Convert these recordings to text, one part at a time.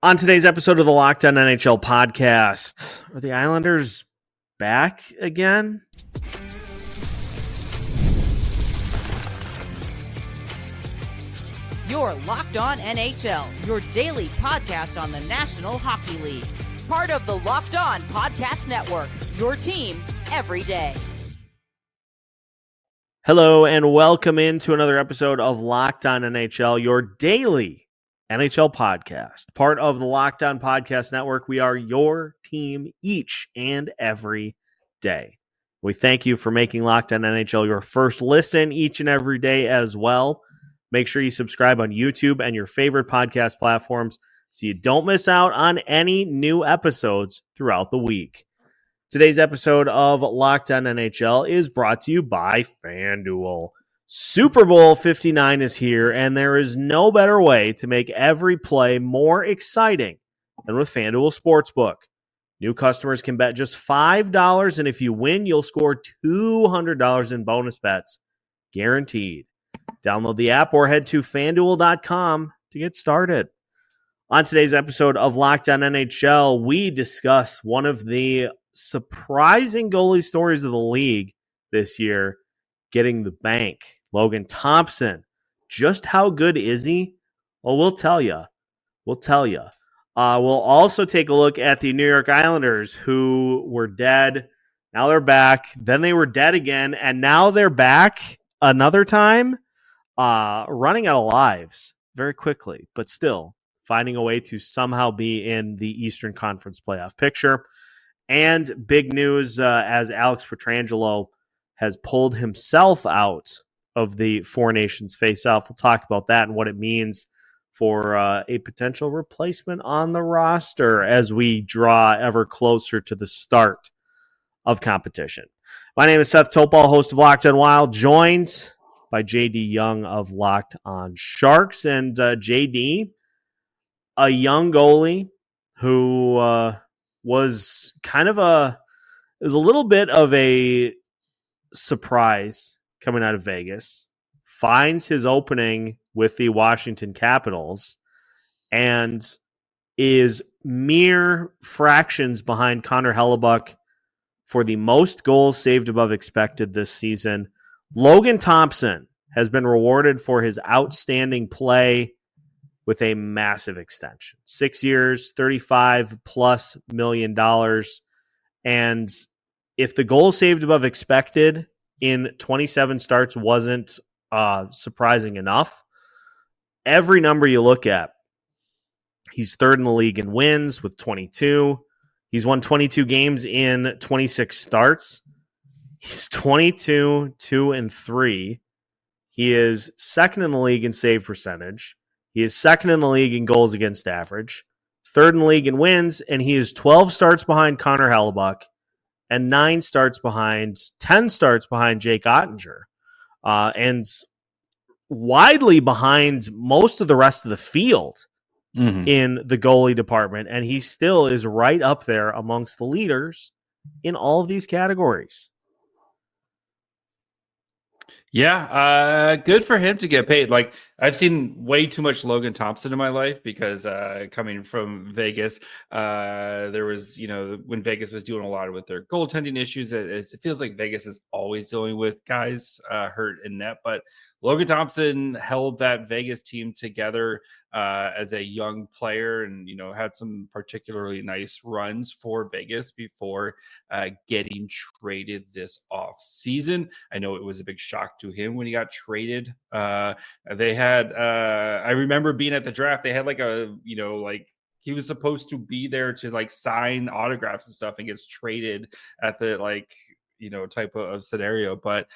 On today's episode of the Locked On NHL podcast, are the Islanders back again? You're Locked On NHL, your daily podcast on the National Hockey League. Part of the Locked On Podcast Network, your team every day. Hello and welcome into another episode of Locked On NHL, your daily NHL podcast. Part of the Locked On Podcast Network, we are your team each and every day. We thank you for making Locked On NHL your first listen each and every day as well. Make sure you subscribe on YouTube and your favorite podcast platforms so you don't miss out on any new episodes throughout the week. Today's episode of Locked On NHL is brought to you by FanDuel. Super Bowl 59 is here, and there is no better way to make every play more exciting than with FanDuel Sportsbook. New customers can bet just $5, and if you win, you'll score $200 in bonus bets, guaranteed. Download the app or head to FanDuel.com to get started. On today's episode of Locked On NHL, we discuss one of the surprising goalie stories of the league this year, getting the bank. Logan Thompson. Just how good is he? Well, we'll tell you. We'll also take a look at the New York Islanders, who were dead. Now they're back. Then they were dead again. And now they're back another time, running out of lives very quickly, but still finding a way to somehow be in the Eastern Conference playoff picture. And big news as Alex Pietrangelo has pulled himself out of the Four Nations face-off. We'll talk about that and what it means for a potential replacement on the roster as we draw ever closer to the start of competition. My name is Seth Topal, host of Locked On Wild, joined by JD Young of Locked On Sharks. And JD, a young goalie who was a little bit of a surprise coming out of Vegas, finds his opening with the Washington Capitals and is mere fractions behind Connor Hellebuck for the most goals saved above expected this season. Logan Thompson has been rewarded for his outstanding play with a massive extension. 6 years, $35+ million. And if the goals saved above expected in 27 starts wasn't surprising enough, every number you look at, he's third in the league in wins with 22. He's won 22 games in 26 starts. He's 22, 2-3. He is second in the league in save percentage. He is second in the league in goals against average, third in the league in wins, and he is 12 starts behind Connor Hellebuck and 10 starts behind Jake Ottinger, and widely behind most of the rest of the field in the goalie department. And he still is right up there amongst the leaders in all of these categories. Yeah, good for him to get paid. Like, I've seen way too much Logan Thompson in my life because coming from Vegas, there was, when Vegas was doing a lot with their goaltending issues, it feels like Vegas is always dealing with guys hurt in net. But Logan Thompson held that Vegas team together as a young player and, had some particularly nice runs for Vegas before getting traded this off season. I know it was a big shock to him when he got traded. They had, I remember being at the draft, they had he was supposed to be there to sign autographs and stuff and gets traded at the type of scenario. But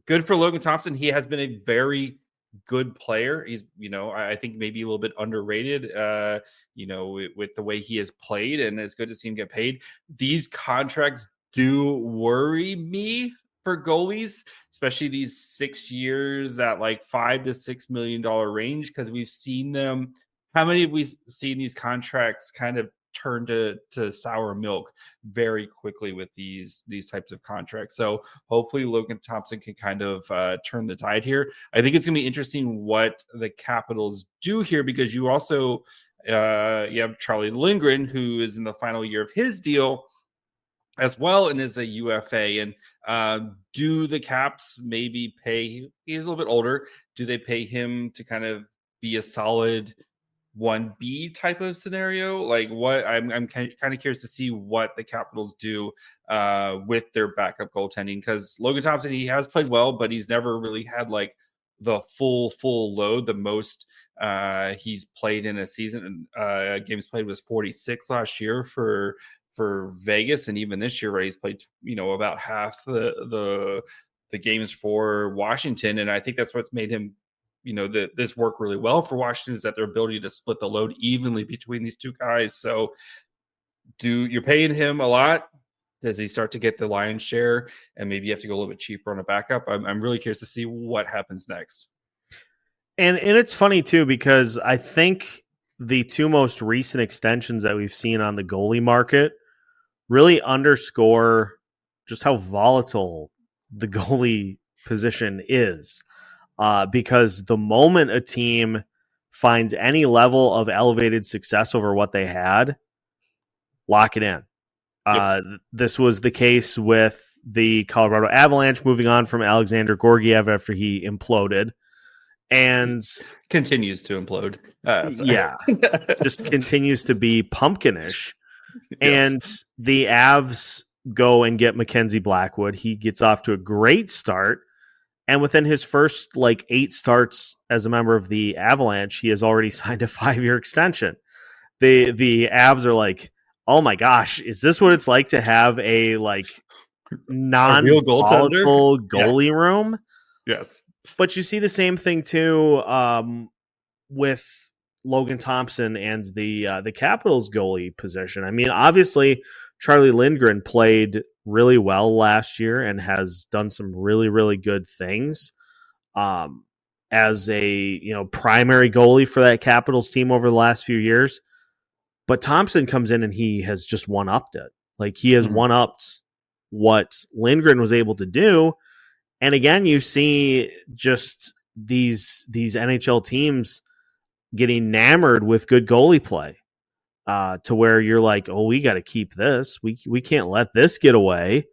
good for Logan Thompson. He has been a very good player. He's, I think maybe a little bit underrated, with the way he has played, and it's good to see him get paid. These contracts do worry me for goalies, especially these 6 years, that $5 to $6 million range, because we've seen them. How many have we seen these contracts kind of turn to sour milk very quickly with these types of contracts? So hopefully Logan Thompson can kind of turn the tide here. I think it's going to be interesting what the Capitals do here, because you also, you have Charlie Lindgren, who is in the final year of his deal as well and is a UFA. And do the Caps maybe pay? He's a little bit older. Do they pay him to kind of be a solid 1B type of scenario? Like, what I'm kind of curious to see what the Capitals do with their backup goaltending, because Logan Thompson, he has played well, but he's never really had like the full load. The most he's played in a season, games played, was 46 last year for Vegas, and even this year, right, he's played about half the games for Washington, and I think that's what's made him this work really well for Washington, is that their ability to split the load evenly between these two guys. So you're paying him a lot? Does he start to get the lion's share and maybe you have to go a little bit cheaper on a backup? I'm really curious to see what happens next. And it's funny too, because I think the two most recent extensions that we've seen on the goalie market really underscore just how volatile the goalie position is. Because the moment a team finds any level of elevated success over what they had, lock it in. Yep. This was the case with the Colorado Avalanche, moving on from Alexander Georgiev after he imploded, and continues to implode. Just continues to be pumpkinish. Yes. And the Avs go and get Mackenzie Blackwood. He gets off to a great start. And within his first 8 starts as a member of the Avalanche, he has already signed a 5-year extension. The Avs are like, oh my gosh, is this what it's like to have a non-volatile goalie room? Yes. But you see the same thing too with Logan Thompson and the Capitals goalie position. I mean, obviously, Charlie Lindgren played really well last year and has done some really, really good things as a primary goalie for that Capitals team over the last few years. But Thompson comes in and he has just one-upped it. He has one-upped what Lindgren was able to do. And again, you see just these NHL teams getting enamored with good goalie play to where you're like, oh, we got to keep this. We can't let this get away.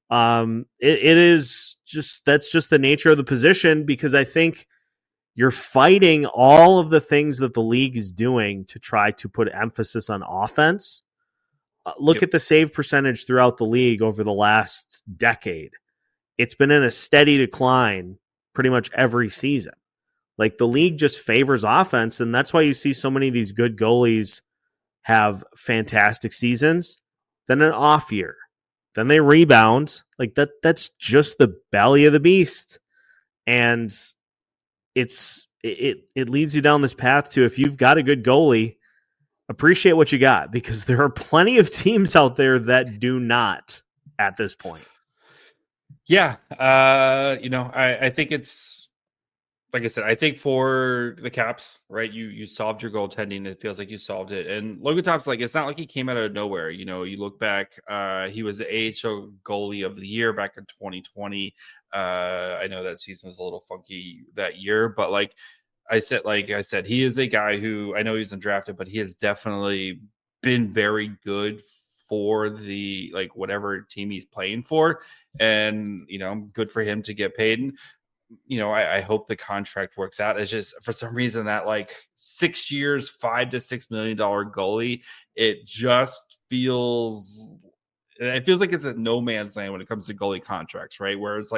It is just, that's just the nature of the position, because I think you're fighting all of the things that the league is doing to try to put emphasis on offense. Look at the save percentage throughout the league over the last decade. It's been in a steady decline pretty much every season. The league just favors offense, and that's why you see so many of these good goalies have fantastic seasons, then an off year, then they rebound. That's just the belly of the beast. And it leads you down this path to, if you've got a good goalie, appreciate what you got, because there are plenty of teams out there that do not at this point. Yeah. I think it's, like I said, I think for the Caps, right, you solved your goaltending. It feels like you solved it. And Logan Thompson, it's not like he came out of nowhere. You look back, he was the AHL goalie of the year back in 2020. I know that season was a little funky that year, but like I said, he is a guy who, I know he's undrafted, but he has definitely been very good for the whatever team he's playing for, and good for him to get paid. And I hope the contract works out. It's just, for some reason, that 6 years, $5 to $6 million goalie, it feels like it's a no man's land when it comes to goalie contracts, right? Where it's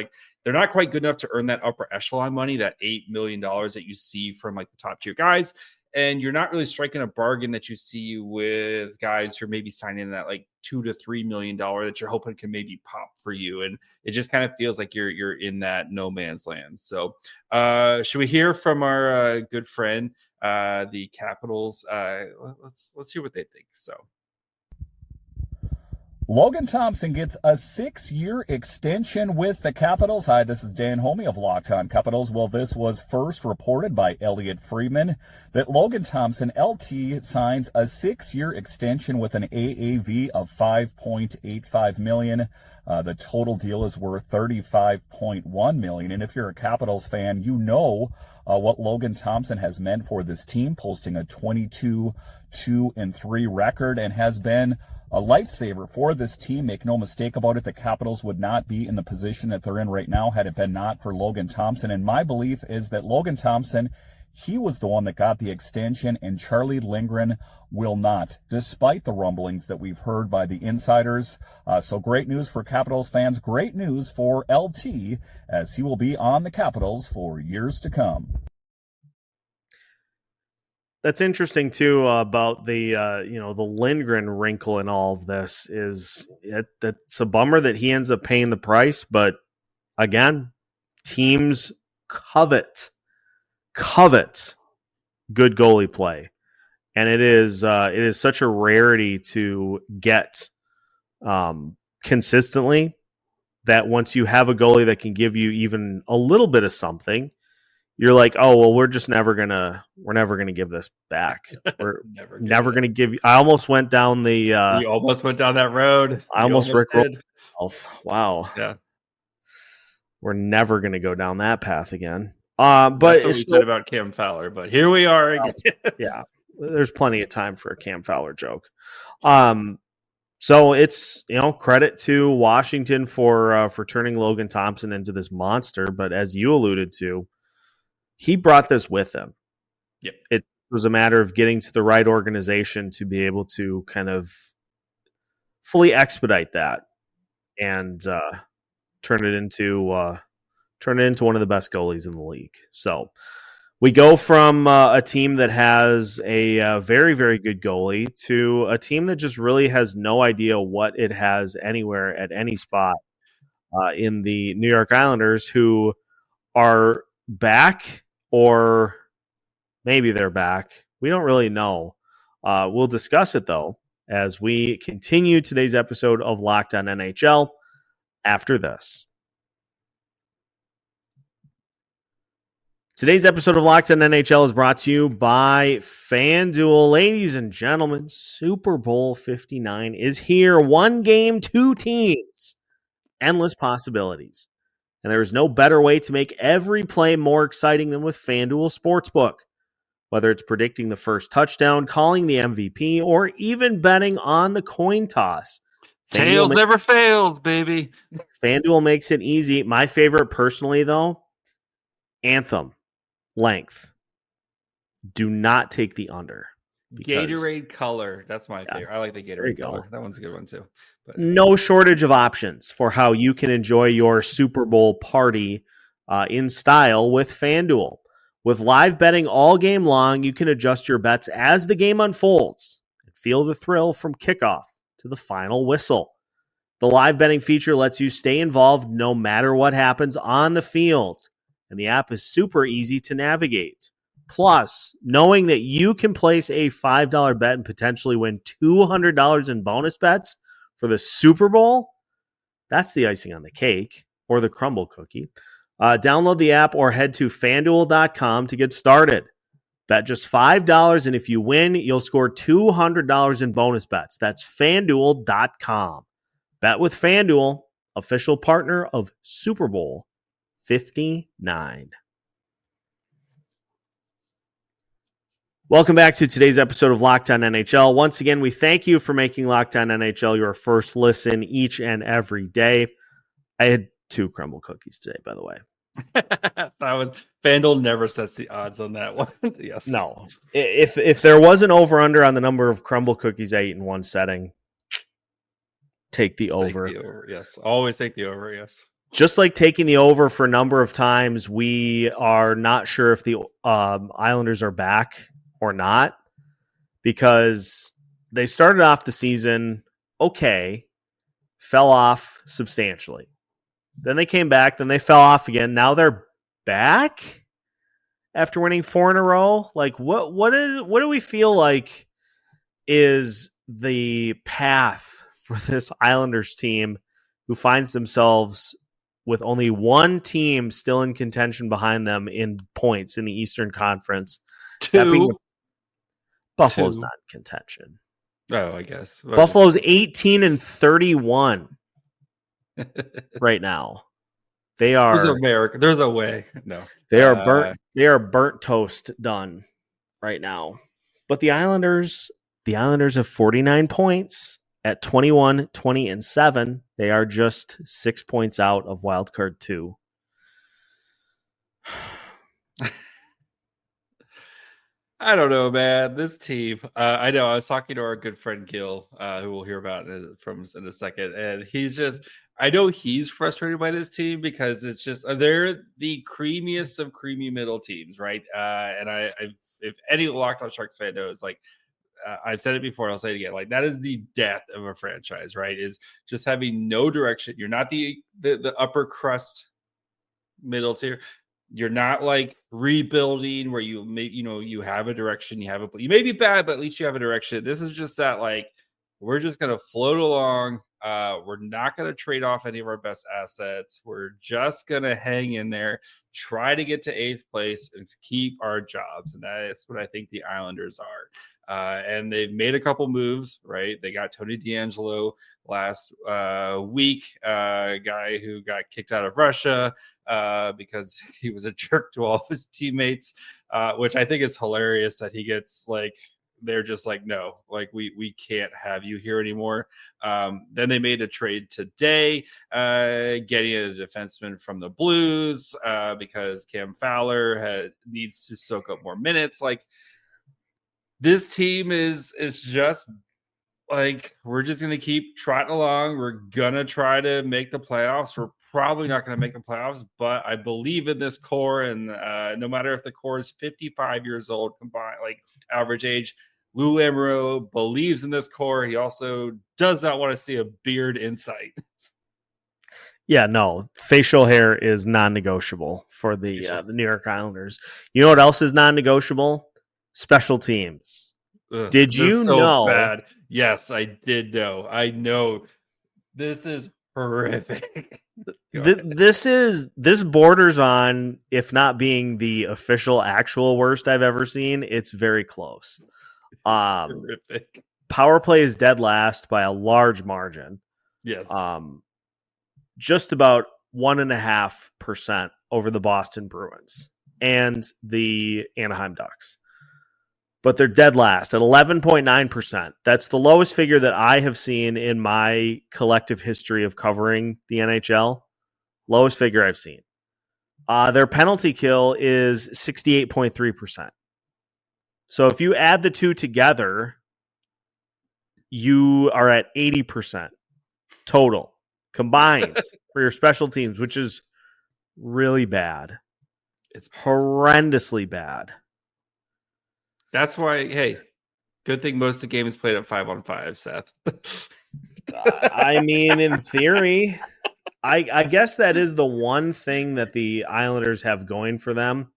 they're not quite good enough to earn that upper echelon money, that $8 million that you see from the top tier guys. And you're not really striking a bargain that you see with guys who are maybe signing that $2 to $3 million that you're hoping can maybe pop for you. And it just kind of feels like you're in that no man's land. So should we hear from our good friend, the Capitals? Let's hear what they think. So Logan Thompson gets a 6-year extension with the Capitals. Hi, this is Dan Holmi of Locked On Capitals. Well, this was first reported by Elliot Friedman that Logan Thompson, LT, signs a 6-year extension with an AAV of $5.85 million. The total deal is worth $35.1 million. And if you're a Capitals fan, what Logan Thompson has meant for this team, posting a 22-2-3 record, and has been a lifesaver for this team. Make no mistake about it, the Capitals would not be in the position that they're in right now had it been not for Logan Thompson. And my belief is that Logan Thompson, he was the one that got the extension, and Charlie Lindgren will not, despite the rumblings that we've heard by the insiders. So great news for Capitals fans, great news for LT, as he will be on the Capitals for years to come. That's interesting too about the the Lindgren wrinkle in all of this is that's a bummer that he ends up paying the price. But again, teams covet good goalie play, and it is such a rarity to get consistently that once you have a goalie that can give you even a little bit of something, you're like, oh, well, we're never gonna give this back. We're never gonna give you. I almost went down the. You almost went down that road. I almost rickrolled myself. Wow. Yeah. We're never gonna go down that path again. But that's what we said about Cam Fowler. But here we are again. Yeah, there's plenty of time for a Cam Fowler joke. So it's credit to Washington for turning Logan Thompson into this monster. But as you alluded to, he brought this with him. Yep. It was a matter of getting to the right organization to be able to kind of fully expedite that and turn it into one of the best goalies in the league. So we go from a team that has a very, very good goalie to a team that just really has no idea what it has anywhere at any spot in the New York Islanders, who are back. Or maybe they're back. We don't really know. We'll discuss it, though, as we continue today's episode of Locked On NHL after this. Today's episode of Locked On NHL is brought to you by FanDuel. Ladies and gentlemen, Super Bowl 59 is here. One game, two teams. Endless possibilities. And there is no better way to make every play more exciting than with FanDuel Sportsbook. Whether it's predicting the first touchdown, calling the MVP, or even betting on the coin toss. Tails never fails, baby. FanDuel makes it easy. My favorite personally, though, Anthem. Length. Do not take the under. Gatorade color. That's my favorite. I like the Gatorade color. That one's a good one too. But no shortage of options for how you can enjoy your Super Bowl party in style with FanDuel. With live betting all game long, you can adjust your bets as the game unfolds and feel the thrill from kickoff to the final whistle. The live betting feature lets you stay involved no matter what happens on the field, and the app is super easy to navigate. Plus, knowing that you can place a $5 bet and potentially win $200 in bonus bets for the Super Bowl, that's the icing on the cake or the crumble cookie. Download the app or head to FanDuel.com to get started. Bet just $5, and if you win, you'll score $200 in bonus bets. That's FanDuel.com. Bet with FanDuel, official partner of Super Bowl 59. Welcome back to today's episode of Locked On NHL. Once again, we thank you for making Locked On NHL your first listen each and every day. I had 2 crumble cookies today, by the way. That was FanDuel never sets the odds on that one. Yes. No. If there was an over-under on the number of crumble cookies I eat in one setting, take the over. Take the over. Yes. Always take the over. Yes. Just like taking the over for a number of times, we are not sure if the Islanders are back or not, because they started off the season okay, fell off substantially. Then they came back, then they fell off again. Now they're back after winning 4 in a row. Like what do we feel like is the path for this Islanders team, who finds themselves with only one team still in contention behind them in points in the Eastern Conference? 2. Buffalo's 2. not in contention. Oh, I guess. Buffalo's 18-31 right now. They There's are America. There's a way. No, they are burnt. They are burnt toast done right now. But the Islanders have 49 points at 21, 20, and 7. They are just 6 points out of wild card 2. I don't know, man. This team. I know. I was talking to our good friend Gil, who we'll hear about in a second, and he's just. I know he's frustrated by this team because it's just they're the creamiest of creamy middle teams, right? And if any Locked On Sharks fan knows, like I've said it before, I'll say it again. Like that is the death of a franchise, right? Is just having no direction. You're not the upper crust middle tier. You're not like rebuilding where you have a direction, you may be bad, but at least you have a direction. This is just that like we're just gonna float along. We're not gonna trade off any of our best assets. We're just gonna hang in there, try to get to 8th place and keep our jobs. And that's what I think the Islanders are. And they've made a couple moves, right? They got Tony DeAngelo last week, guy who got kicked out of Russia because he was a jerk to all of his teammates, which I think is hilarious that he gets like, they're just like, no, like we can't have you here anymore. Then they made a trade today, getting a defenseman from the Blues because Cam Fowler needs to soak up more minutes. Like this team is just like, we're just going to keep trotting along. We're going to try to make the playoffs. We're probably not going to make the playoffs, but I believe in this core. And no matter if the core is 55 years old, combined, like average age, Lou Lamoriello believes in this core. He also does not want to see a beard in sight. Yeah, no, facial hair is non-negotiable for the New York Islanders. You know what else is non-negotiable? Special teams. Ugh, did you know? Bad. Yes, I did know. I know. This is horrific. This borders on, if not being the official actual worst I've ever seen, it's very close. Horrific. Power play is dead last by a large margin. Yes. Just about 1.5% over the Boston Bruins and the Anaheim Ducks. But they're dead last at 11.9%. That's the lowest figure that I have seen in my collective history of covering the NHL. Lowest figure I've seen. Their penalty kill is 68.3%. So if you add the two together, you are at 80% total combined for your special teams, which is really bad. It's horrendously bad. That's why, hey, good thing most of the game is played at 5-on-5, Seth. I mean, in theory, I guess that is the one thing that the Islanders have going for them,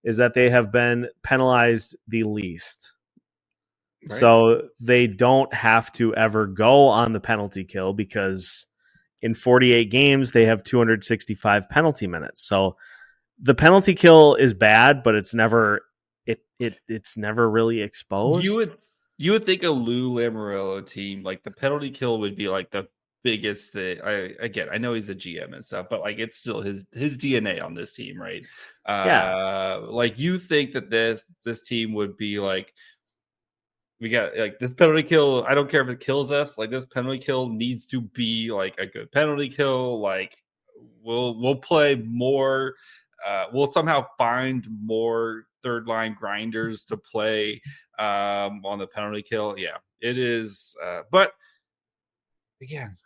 is that they have been penalized the least. Right. So they don't have to ever go on the penalty kill because in 48 games, they have 265 penalty minutes. So the penalty kill is bad, but it's never it's never really exposed. You would think a Lou Lamoriello team, like the penalty kill would be like the biggest thing. I know he's a GM and stuff, but like it's still his DNA on this team, right? Like you think that this team would be like, we got like this penalty kill. I don't care if it kills us. Like this penalty kill needs to be like a good penalty kill. Like we'll play more. We'll somehow find more third line grinders to play on the penalty kill. Yeah, it is. But again,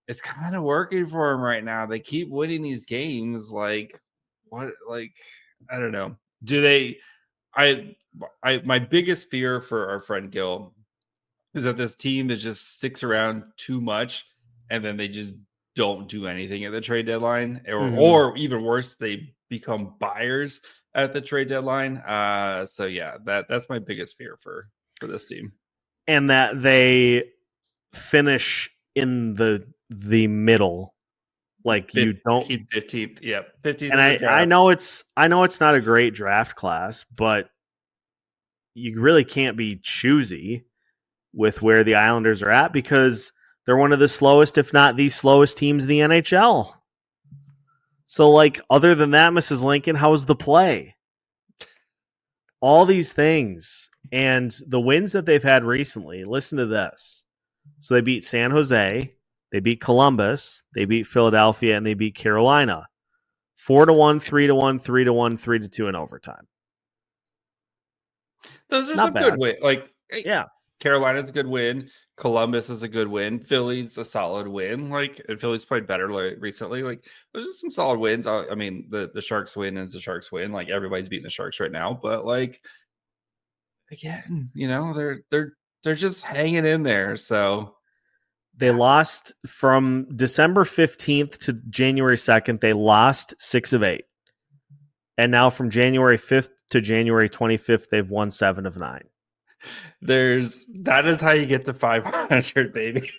it's kind of working for them right now. They keep winning these games. Like what? Like I don't know. Do they? My biggest fear for our friend Gil is that this team is just sticks around too much, and then they just don't do anything at the trade deadline, or even worse, they become buyers at the trade deadline. So yeah, that's my biggest fear for this team, and that they finish in the middle. Like you don't 15th, yeah, 15th. And I know it's not a great draft class, but you really can't be choosy with where the Islanders are at because they're one of the slowest, if not the slowest teams in the NHL. So, like, other than that, Mrs. Lincoln, how was the play? All these things. And the wins that they've had recently, listen to this. So they beat San Jose, they beat Columbus, they beat Philadelphia, and they beat Carolina. 4-1, 3-1, 3-1, 3-2 in overtime. Those are Not some bad. good wins. Like, Yeah. Carolina's a good win. Columbus is a good win. Philly's a solid win. Like, and Philly's played better recently. Like, there's just some solid wins. I mean, the Sharks win is the Sharks win. Like, everybody's beating the Sharks right now. But like, again, you know, they're just hanging in there. So they lost from December 15th to January 2nd. They lost 6 of 8. And now from January 5th to January 25th, they've won 7 of 9. That is how you get to 500, baby.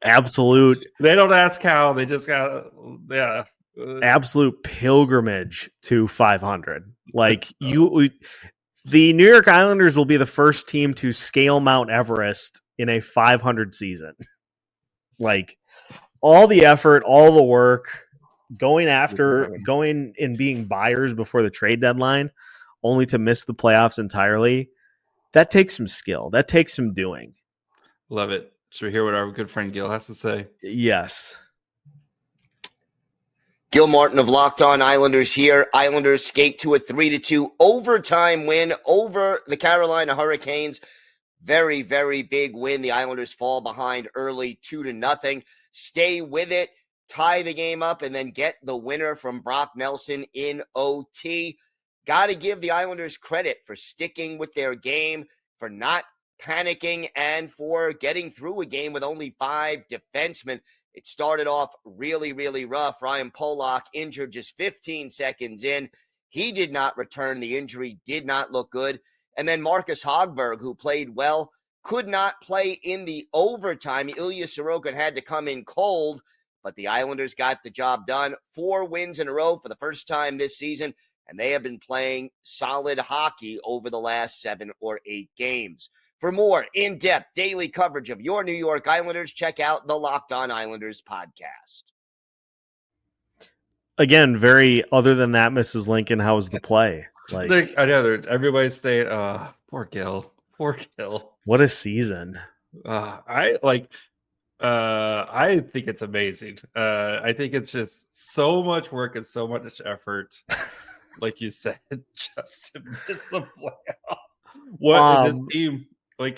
Absolute. They don't ask how. They just got, yeah. Absolute pilgrimage to 500. Like, the New York Islanders will be the first team to scale Mount Everest in a 500 season. Like, all the effort, all the work, going and being buyers before the trade deadline, only to miss the playoffs entirely. That takes some skill. That takes some doing. Love it. Should we hear what our good friend Gil has to say? Yes. Gil Martin of Locked On Islanders here. Islanders skate to a 3-2 overtime win over the Carolina Hurricanes. Very, very big win. The Islanders fall behind early 2-0. Stay with it, tie the game up, and then get the winner from Brock Nelson in OT. Got to give the Islanders credit for sticking with their game, for not panicking, and for getting through a game with only 5 defensemen. It started off really, really rough. Ryan Pollock injured just 15 seconds in. He did not return. The injury did not look good. And then Marcus Hogberg, who played well, could not play in the overtime. Ilya Sorokin had to come in cold, but the Islanders got the job done. 4 wins in a row for the first time this season, and they have been playing solid hockey over the last 7 or 8 games. For more in-depth daily coverage of your New York Islanders, check out the Locked On Islanders podcast. Again, very other than that, Mrs. Lincoln, how was the play? Like, I know everybody's saying, poor Gil. Poor Gil. What a season. I think it's amazing. I think it's just so much work and so much effort. Like you said, just to miss the playoff.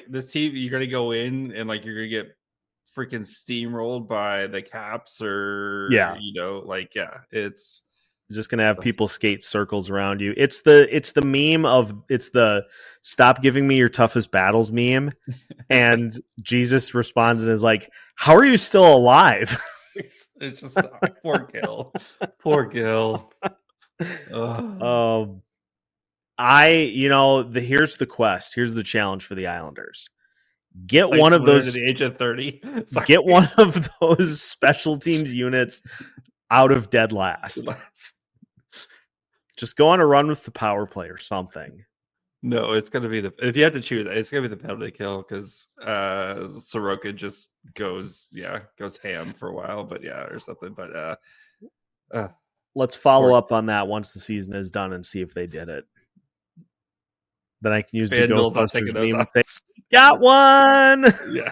This team, you're gonna go in and like you're gonna get freaking steamrolled by the Caps, or it's just gonna have people skate circles around you. It's the meme of stop giving me your toughest battles meme, and Jesus responds and is like, "How are you still alive?" It's just poor Gil, poor Gil. Here's the quest. Here's the challenge for the Islanders. Get one of those at the age of 30. Get one of those special teams units out of dead last. Just go on a run with the power play or something. No, it's gonna be if you have to choose, it's gonna be the penalty kill because Sorokin just goes ham for a while, or something. But let's follow up on that once the season is done and see if they did it. Then I can use the Ghostbusters meme and say, "Got one!" Yeah,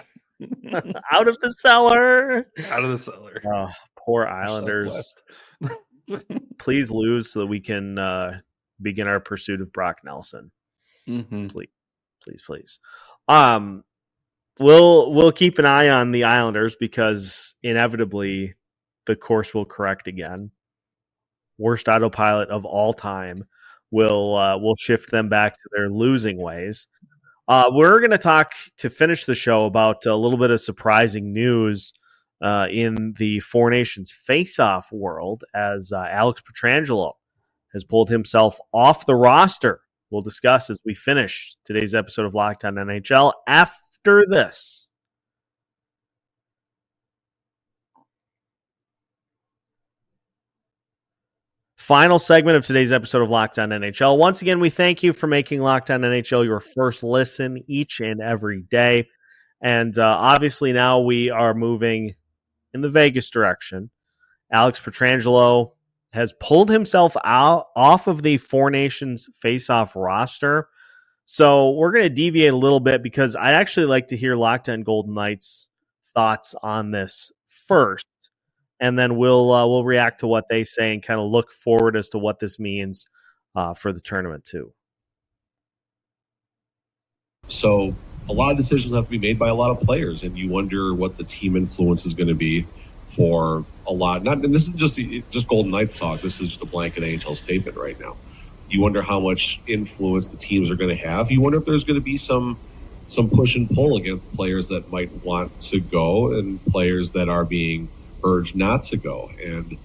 out of the cellar. Out of the cellar. Oh, poor Islanders. Please lose so that we can begin our pursuit of Brock Nelson. Mm-hmm. Please. We'll keep an eye on the Islanders because inevitably the course will correct again. Worst autopilot of all time will shift them back to their losing ways. We're going to talk to finish the show about a little bit of surprising news in the Four Nations face-off world as Alex Pietrangelo has pulled himself off the roster. We'll discuss as we finish today's episode of Locked On NHL after this. Final segment of today's episode of Locked On NHL. Once again, we thank you for making Locked On NHL your first listen each and every day. And obviously now we are moving in the Vegas direction. Alex Pietrangelo has pulled himself off of the Four Nations face-off roster. So we're going to deviate a little bit because I'd actually like to hear Locked On Golden Knights' thoughts on this first, and then we'll react to what they say and kind of look forward as to what this means for the tournament too. So a lot of decisions have to be made by a lot of players, and you wonder what the team influence is going to be for a lot. And this is just Golden Knights talk. This is just a blanket NHL statement right now. You wonder how much influence the teams are going to have. You wonder if there's going to be some push and pull against players that might want to go and players that are being urged not to go. And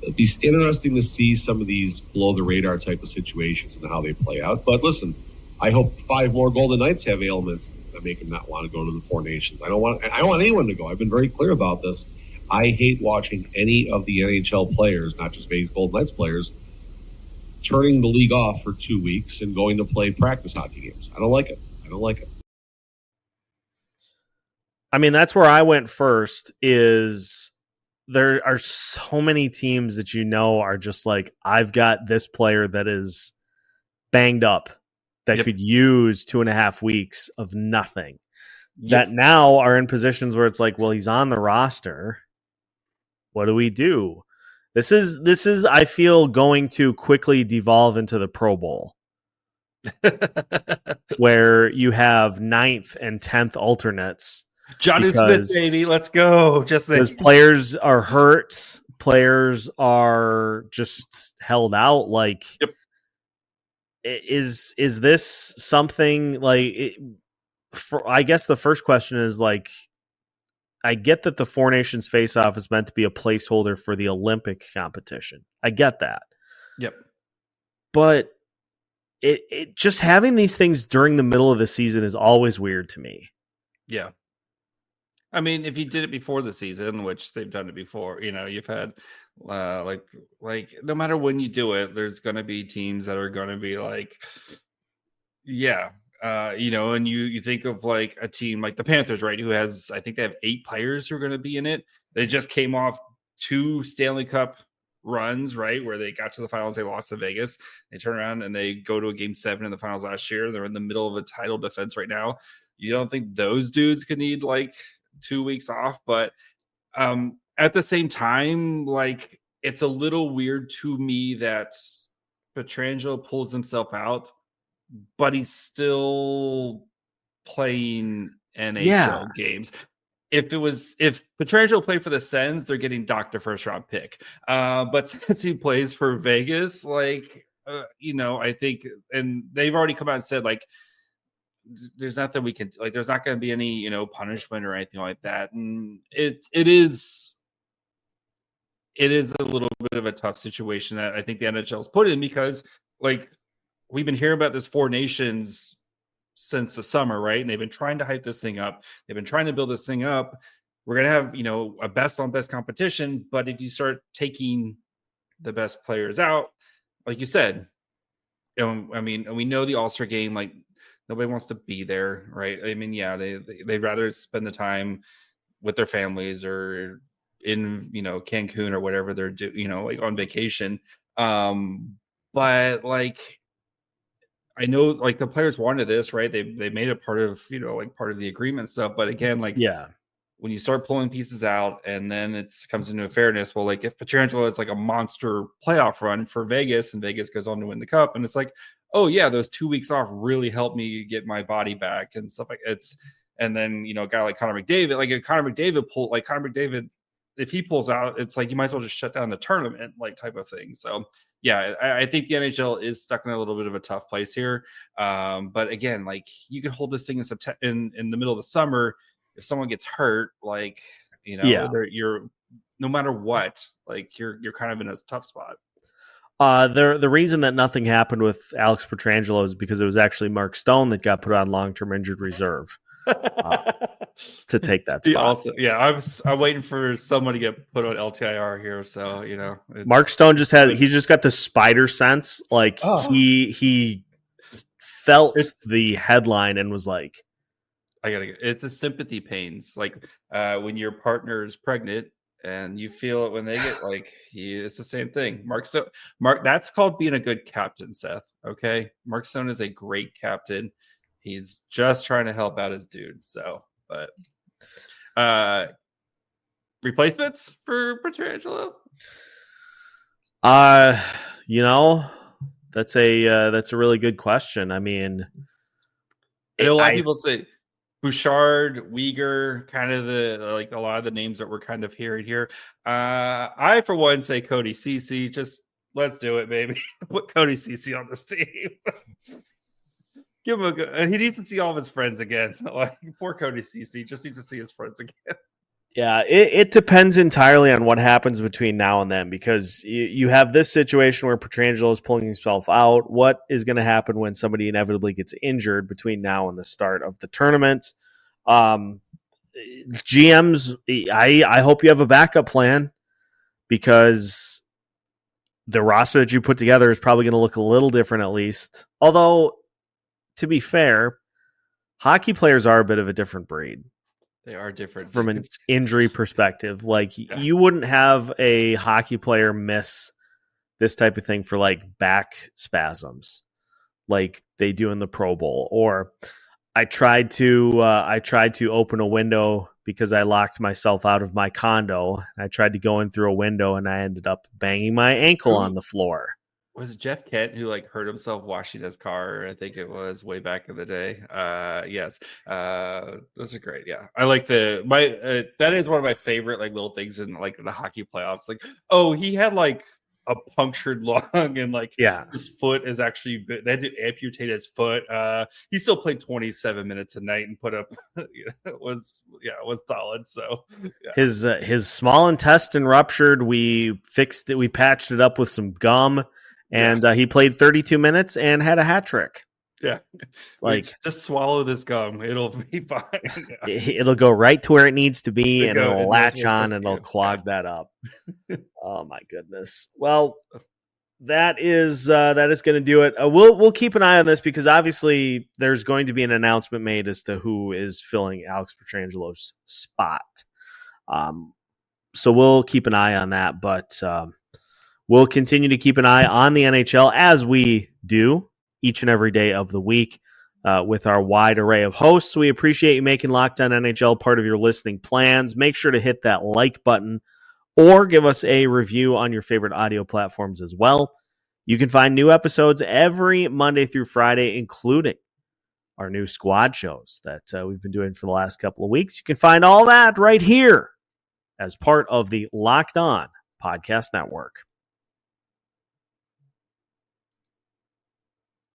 it'd be interesting to see some of these below the radar type of situations and how they play out. But listen, I hope 5 more Golden Knights have ailments that make them not want to go to the Four Nations. I don't want anyone to go. I've been very clear about this. I hate watching any of the NHL players, not just Vegas Golden Knights players, turning the league off for 2 weeks and going to play practice hockey games. I don't like it. I mean, that's where I went first. Is there are so many teams that are just like, I've got this player that is banged up that could use 2.5 weeks of nothing. That now are in positions where it's like, well, he's on the roster. What do we do? This is I feel going to quickly devolve into the Pro Bowl. Where you have 9th and 10th alternates. Johnny Smith, baby, let's go. Because players are hurt, players are just held out. Like, is this something like? I guess the first question is like, I get that the Four Nations face-off is meant to be a placeholder for the Olympic competition. I get that. Yep. But it just having these things during the middle of the season is always weird to me. Yeah. I mean, if you did it before the season, which they've done it before, you've had like no matter when you do it, there's going to be teams that are going to be like, and you think of like a team like the Panthers, right? Who has, I think they have 8 players who are going to be in it. They just came off 2 Stanley Cup runs, right? Where they got to the finals, they lost to Vegas. They turn around and they go to a game 7 in the finals last year. They're in the middle of a title defense right now. You don't think those dudes could need like 2 weeks off? But at the same time, like, it's a little weird to me that Pietrangelo pulls himself out, but he's still playing NHL games. If Pietrangelo played for the Sens, they're getting docked a first-round pick. But since he plays for Vegas, like, I think, and they've already come out and said, like, there's nothing we can, like, there's not going to be any, punishment or anything like that. And it is a little bit of a tough situation that I think the NHL is put in because, like, we've been hearing about this Four Nations since the summer, right? And they've been trying to hype this thing up. They've been trying to build this thing up. We're going to have, a best on best competition. But if you start taking the best players out, like you said, I mean, we know the All-Star game, like, nobody wants to be there, right? I mean, they'd rather spend the time with their families or in, Cancun or whatever they're like on vacation. But like, I know, like, the players wanted this, right? They made it part of, like, part of the agreement stuff. But again, like, when you start pulling pieces out and then it comes into a fairness, well, like, if Pietrangelo is like a monster playoff run for Vegas and Vegas goes on to win the cup, and it's like, oh yeah, those 2 weeks off really helped me get my body back and stuff like it's. And then, a guy like Connor McDavid, like if Connor McDavid, if he pulls out, it's like you might as well just shut down the tournament, like, type of thing. So yeah, I think the NHL is stuck in a little bit of a tough place here. But again, like, you can hold this thing in September, in the middle of the summer. If someone gets hurt, like, you're no matter what, like, you're kind of in a tough spot. The reason that nothing happened with Alex Pietrangelo is because it was actually Mark Stone that got put on long-term injured reserve to take that spot. I'm waiting for someone to get put on LTIR here. So, Mark Stone he's just got the spider sense. Like, he felt the headline and was like, it's a sympathy pains. Like, when your partner is pregnant And you feel it when they get like it's the same thing. Mark, that's called being a good captain, Seth. Okay. Mark Stone is a great captain. He's just trying to help out his dude. So, but replacements for Petrangelo? That's a really good question. I mean, I know a lot of people say Bouchard, Uyghur, kind of a lot of the names that we're kind of hearing here. I, for one, say Cody Ceci. Just let's do it, baby. Put Cody Ceci on this team. Give him he needs to see all of his friends again. Like poor Cody Ceci just needs to see his friends again. Yeah, it depends entirely on what happens between now and then, because you have this situation where Pietrangelo is pulling himself out. What is going to happen when somebody inevitably gets injured between now and the start of the tournament? GMs, I hope you have a backup plan, because the roster that you put together is probably going to look a little different at least. Although, to be fair, hockey players are a bit of a different breed. They are different from an injury perspective. Like you wouldn't have a hockey player miss this type of thing for like back spasms like they do in the Pro Bowl. Or I tried to open a window because I locked myself out of my condo. I tried to go in through a window and I ended up banging my ankle on the floor. Was it Jeff Kent who like hurt himself washing his car? I think it was way back in the day. Yes. Those are great. Yeah. I like that is one of my favorite like little things in like the hockey playoffs. Like, oh, he had like a punctured lung and like his foot is actually, they had to amputate his foot. He still played 27 minutes a night and put up, was solid. So yeah. His small intestine ruptured. We fixed it. We patched it up with some gum. And he played 32 minutes and had a hat trick. Yeah. Like, just swallow this gum. It'll be fine. Yeah. It'll go right to where it needs to be, and it'll latch on and it'll clog that up. Oh, my goodness. Well, that is going to do it. We'll keep an eye on this, because obviously there's going to be an announcement made as to who is filling Alex Pietrangelo's spot. So we'll keep an eye on that, but we'll continue to keep an eye on the NHL, as we do each and every day of the week with our wide array of hosts. We appreciate you making Locked On NHL part of your listening plans. Make sure to hit that like button or give us a review on your favorite audio platforms as well. You can find new episodes every Monday through Friday, including our new squad shows that we've been doing for the last couple of weeks. You can find all that right here as part of the Locked On Podcast Network.